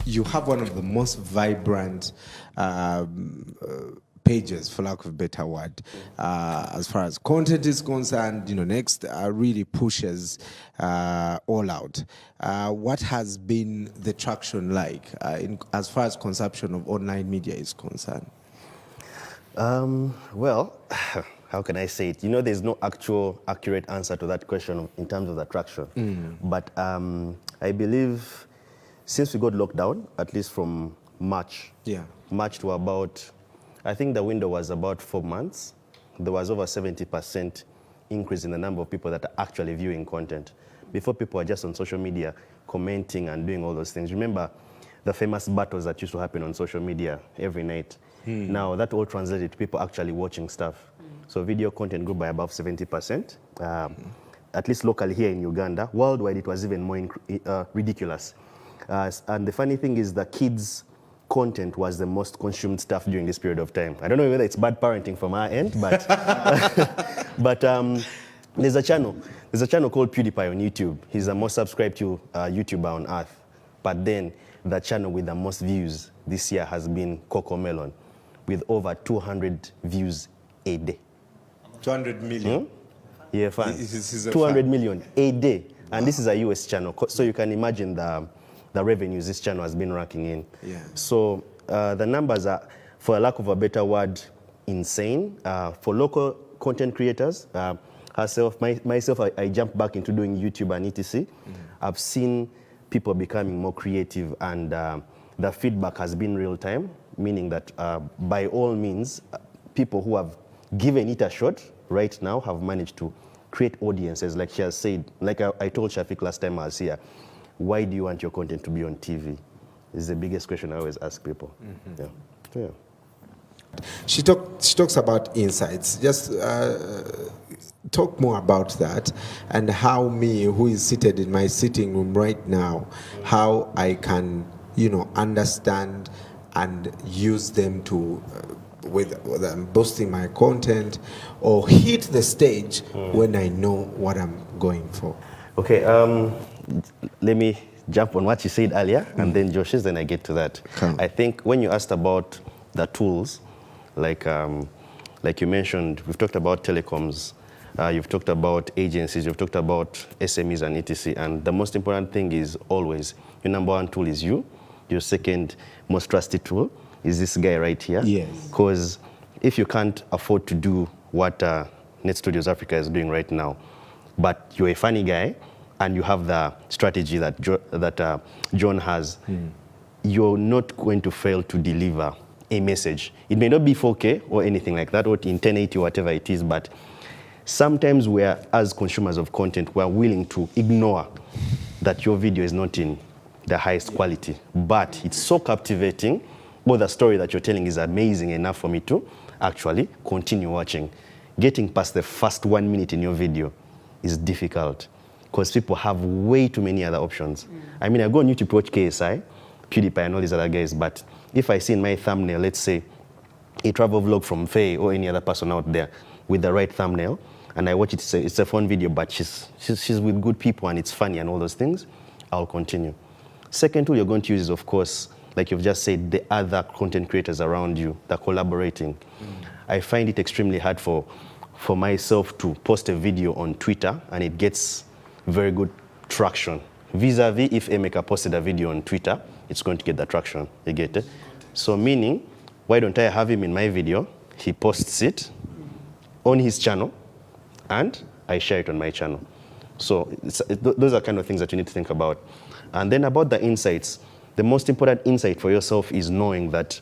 You have one of the most vibrant pages, for lack of a better word, as far as content is concerned. Next really pushes all out. What has been the traction like as far as consumption of online media is concerned? Well, how can I say it? There's no accurate answer to that question in terms of the traction. But I believe since we got locked down, at least from March to about, I think the window was about 4 months, there was over 70% increase in the number of people that are actually viewing content. Before, people were just on social media commenting and doing all those things. Remember the famous battles that used to happen on social media every night? Now that all translated to people actually watching stuff. So video content grew by above 70%, at least locally here in Uganda. Worldwide, it was even more ridiculous. And the funny thing is the kids' content was the most consumed stuff during this period of time. I don't know whether it's bad parenting from our end, but but there's a channel called PewDiePie on YouTube. He's the most subscribed to YouTuber on earth. But then the channel with the most views this year has been Coco Melon, with over 200 views a day. 200 million? Yeah, fun. 200 million a day. And this is a US channel, so you can imagine the revenues this channel has been racking in. Yeah. So the numbers are, for a lack of a better word, insane. For local content creators, myself, I jumped back into doing YouTube and etc. I've seen people becoming more creative, and the feedback has been real time, meaning that by all means, people who have given it a shot right now have managed to create audiences. Like she has said, like I told Shafik last time I was here, why do you want your content to be on TV? Is the biggest question I always ask people. Yeah. She talks about insights. Just talk more about that, and how me, who is seated in my sitting room right now, how I can, understand and use them to, whether I'm boosting my content or hit the stage when I know what I'm going for. Okay, let me jump on what you said earlier, and then Josh's, then I get to that. I think when you asked about the tools, like you mentioned, we've talked about telecoms, you've talked about agencies, you've talked about SMEs and etc. And the most important thing is always, your number one tool is you. Your second most trusted tool is this guy right here. Yes. Because if you can't afford to do what Net Studios Africa is doing right now, but you're a funny guy, and you have the strategy that John has, you're not going to fail to deliver a message. It may not be 4K or anything like that, or in 1080 or whatever it is, but sometimes we're, as consumers of content, we're willing to ignore that your video is not in the highest quality, but it's so captivating, or the story that you're telling is amazing enough for me to actually continue watching. Getting past the first 1 minute in your video is difficult, because people have way too many other options. I mean, I go on YouTube to watch KSI, PewDiePie, and all these other guys, but if I see in my thumbnail, let's say, a travel vlog from Faye or any other person out there with the right thumbnail, and I watch it, it's a fun video, but she's with good people and it's funny and all those things, I'll continue. Second tool you're going to use is, of course, like you've just said, the other content creators around you, they're collaborating. I find it extremely hard for myself to post a video on Twitter and it gets very good traction. Vis-a-vis if Emeka posted a video on Twitter, it's going to get the traction, you get it? So meaning, why don't I have him in my video, he posts it on his channel, and I share it on my channel. So those are kind of things that you need to think about. And then about the insights, the most important insight for yourself is knowing that,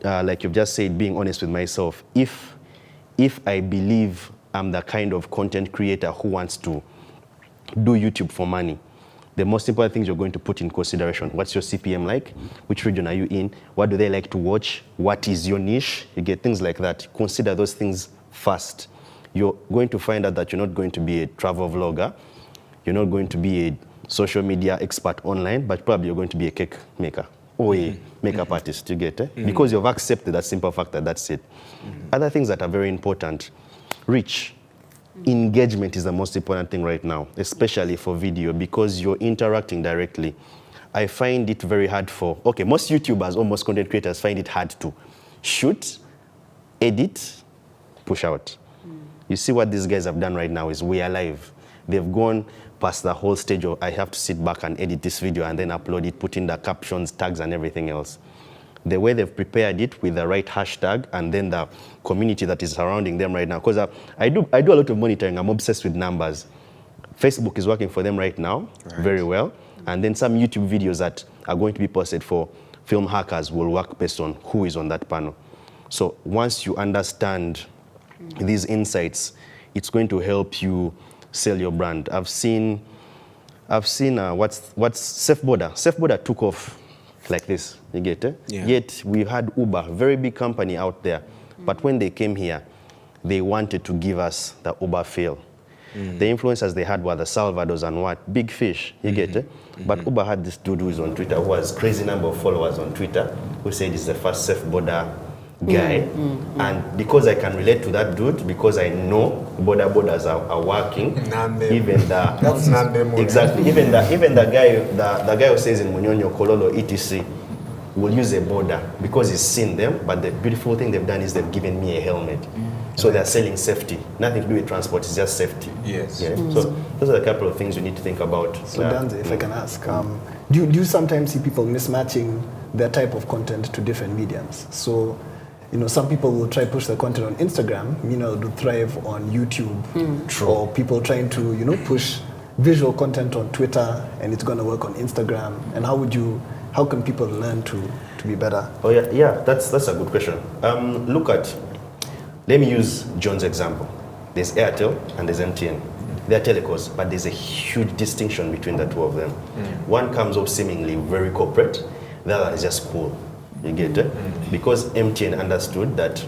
like you've just said, being honest with myself. If I believe I'm the kind of content creator who wants to do YouTube for money, the most important things you're going to put in consideration. What's your CPM like? Which region are you in? What do they like to watch? What is your niche? You get things like that. Consider those things first. You're going to find out that you're not going to be a travel vlogger. You're not going to be social media expert online, but probably you're going to be a cake maker or a makeup artist, you get it? Because you've accepted that simple fact that that's it. Other things that are very important, reach. Engagement is the most important thing right now, especially for video, because you're interacting directly. I find it very hard most YouTubers, almost content creators find it hard to shoot, edit, push out. You see what these guys have done right now is we are live. They've gone past the whole stage of I have to sit back and edit this video and then upload it, put in the captions, tags and everything else. The way they've prepared it with the right hashtag and then the community that is surrounding them right now. Because I do a lot of monitoring. I'm obsessed with numbers. Facebook is working for them right now very well. And then some YouTube videos that are going to be posted for Filmhackers will work based on who is on that panel. So once you understand these insights, it's going to help you sell your brand. I've seen what's Sserwada. Sserwada took off like this, you get it? Yeah. Yet we had Uber, very big company out there. But when they came here, they wanted to give us the Uber feel. The influencers they had were the Salvadors and what? Big fish, you get it? But Uber had this dude who is on Twitter, who has crazy number of followers on Twitter, who said he's the first Sserwada guy. And because I can relate to that dude, because I know borders are working, even the guy who says in Munyonyo, Kololo, etc. will use a border because he's seen them, but the beautiful thing they've done is they've given me a helmet. So they're selling safety. Nothing to do with transport, it's just safety. Yes. Yeah? So those are a couple of things you need to think about. So Danze, if I can ask, do you sometimes see people mismatching their type of content to different mediums? So, some people will try to push their content on Instagram, meanwhile to thrive on YouTube. True. Or people trying to, push visual content on Twitter and it's going to work on Instagram. And how can people learn to be better? Oh yeah, that's a good question. Let me use John's example. There's Airtel and there's MTN. They're telecos, but there's a huge distinction between the two of them. One comes off seemingly very corporate, the other is just cool. You get it? Because MTN understood that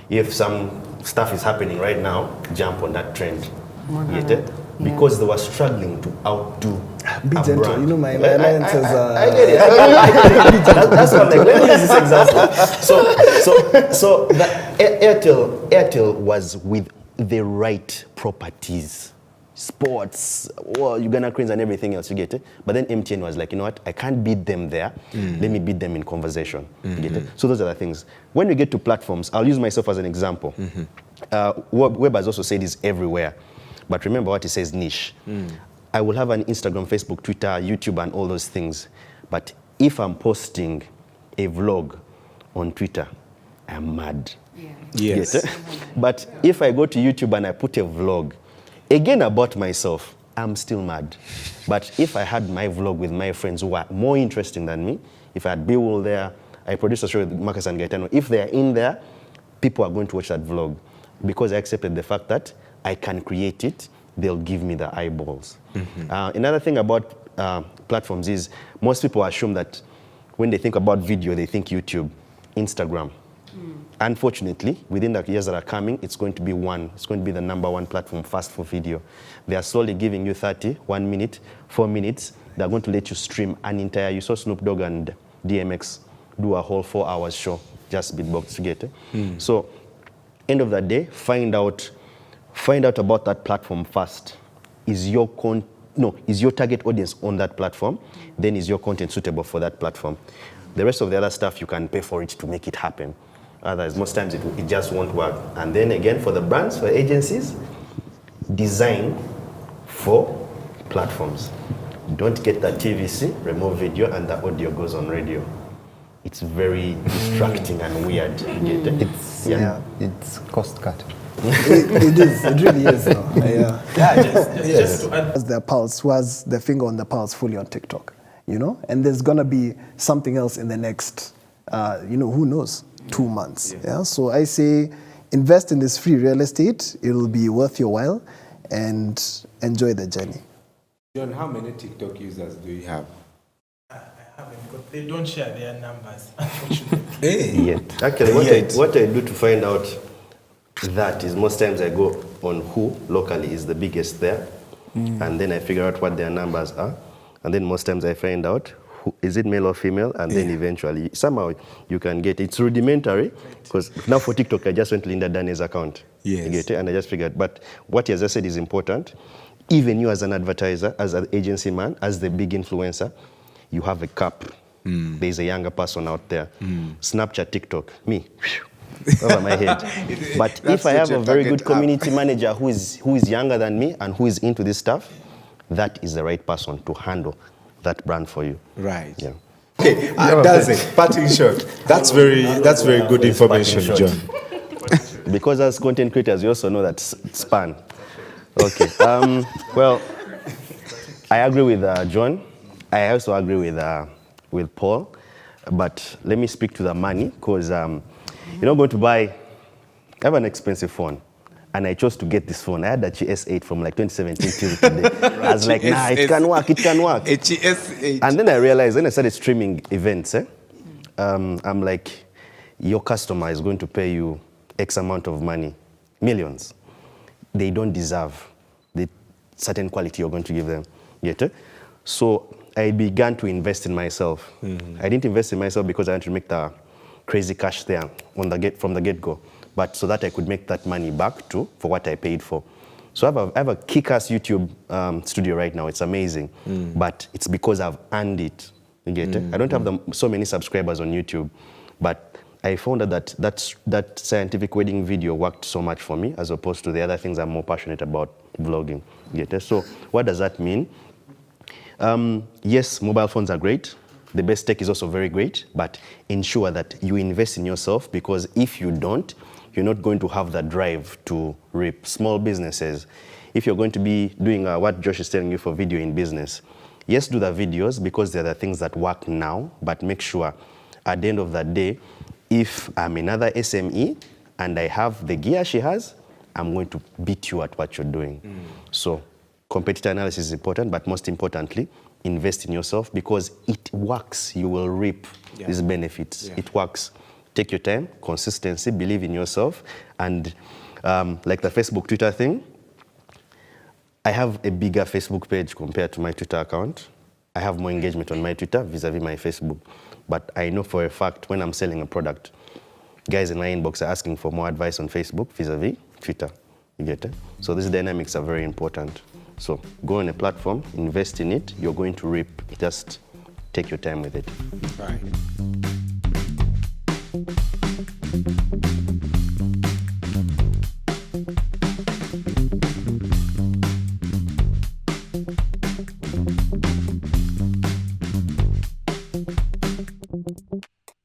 if some stuff is happening right now, jump on that trend. You get it? Because they were struggling to outdo Be a gentle. brand. My alliances are... I get it. I get it. That's what I'm like. Let me use this example. So the Airtel was with the right properties. Sports, Uganda Cranes and everything else, you get it? But then MTN was like, you know what, I can't beat them there. Let me beat them in conversation, you get it? So those are the things. When we get to platforms, I'll use myself as an example. Web has also said is everywhere. But remember what it says, niche. I will have an Instagram, Facebook, Twitter, YouTube and all those things. But if I'm posting a vlog on Twitter, I'm mad. Yes. But if I go to YouTube and I put a vlog, again about myself, I'm still mad. But if I had my vlog with my friends who are more interesting than me, if I had Bill there, I produced a show with Marcus and Gaetano, if they're in there, people are going to watch that vlog because I accepted the fact that I can create it, they'll give me the eyeballs. Another thing about platforms is most people assume that when they think about video, they think YouTube, Instagram. Unfortunately, within the years that are coming, it's going to be the number one platform fast for video. They are slowly giving you 30, 1 minute, 4 minutes. They're going to let you stream an entire, you saw Snoop Dogg and DMX do a whole 4 hours show, just beatbox to get it. So, end of the day, find out about that platform first. Is your target audience on that platform? Then is your content suitable for that platform? The rest of the other stuff, you can pay for it to make it happen. Otherwise, most times it just won't work. And then again, for the brands, for agencies, design for platforms. Don't get the TVC, remove video, and the audio goes on radio. It's very distracting and weird. You get it? It's cost cut. It is. It really is. Just to add. The pulse was the finger on the pulse fully on TikTok, and there's gonna be something else in the next, who knows, 2 months. So I say, invest in this free real estate. It'll be worth your while, and enjoy the journey. John, how many TikTok users do you have? I haven't, but they don't share their numbers, unfortunately. Yet. Actually, what I do to find out that is most times I go on who locally is the biggest there. and then I figure out what their numbers are, and then most times I find out is it male or female, and then eventually somehow you can get it's rudimentary because now for TikTok I just went to Linda Danze's account. Yes. You get it? And I just figured, but what he has just said is important. Even you as an advertiser, as an agency man, as the big influencer, you have a cap. There's a younger person out there. Snapchat, TikTok, me, over my head. But if I have a very good community manager who is younger than me and who is into this stuff, that is the right person to handle that brand for you. Right. Yeah. Okay, Danze, parting shot. That's very good information, John. Because as content creators, you also know that span. Okay. Well, I agree with John. I also agree with Paul. But let me speak to the money because you're not going to buy. I have an expensive phone, and I chose to get this phone. I had a GS8 from like 2017 till today. I was like, nah, it can work. A GS8. And then I realized when I started streaming events, I'm like, your customer is going to pay you X amount of money, millions. They don't deserve the certain quality you're going to give them. Get it? So I began to invest in myself. I didn't invest in myself because I wanted to make the crazy cash there from the get-go, but so that I could make that money back for what I paid for. So I have a kick-ass YouTube studio right now. It's amazing, but it's because I've earned it. You get it? I don't have so many subscribers on YouTube, but I found that scientific wedding video worked so much for me as opposed to the other things I'm more passionate about, vlogging. You get it? So what does that mean? Yes, mobile phones are great. The best tech is also very great, but ensure that you invest in yourself because if you don't, you're not going to have the drive to reap. Small businesses, if you're going to be doing what Josh is telling you for video in business, yes, do the videos because they're the things that work now, but make sure at the end of the day, if I'm another SME and I have the gear she has, I'm going to beat you at what you're doing. So competitor analysis is important, but most importantly, invest in yourself because it works. You will reap these benefits. Yeah. It works. Take your time, consistency, believe in yourself. And like the Facebook, Twitter thing, I have a bigger Facebook page compared to my Twitter account. I have more engagement on my Twitter vis-a-vis my Facebook. But I know for a fact when I'm selling a product, guys in my inbox are asking for more advice on Facebook vis-a-vis Twitter. You get it? So these dynamics are very important. So go on a platform, invest in it, you're going to reap. Just take your time with it. Right.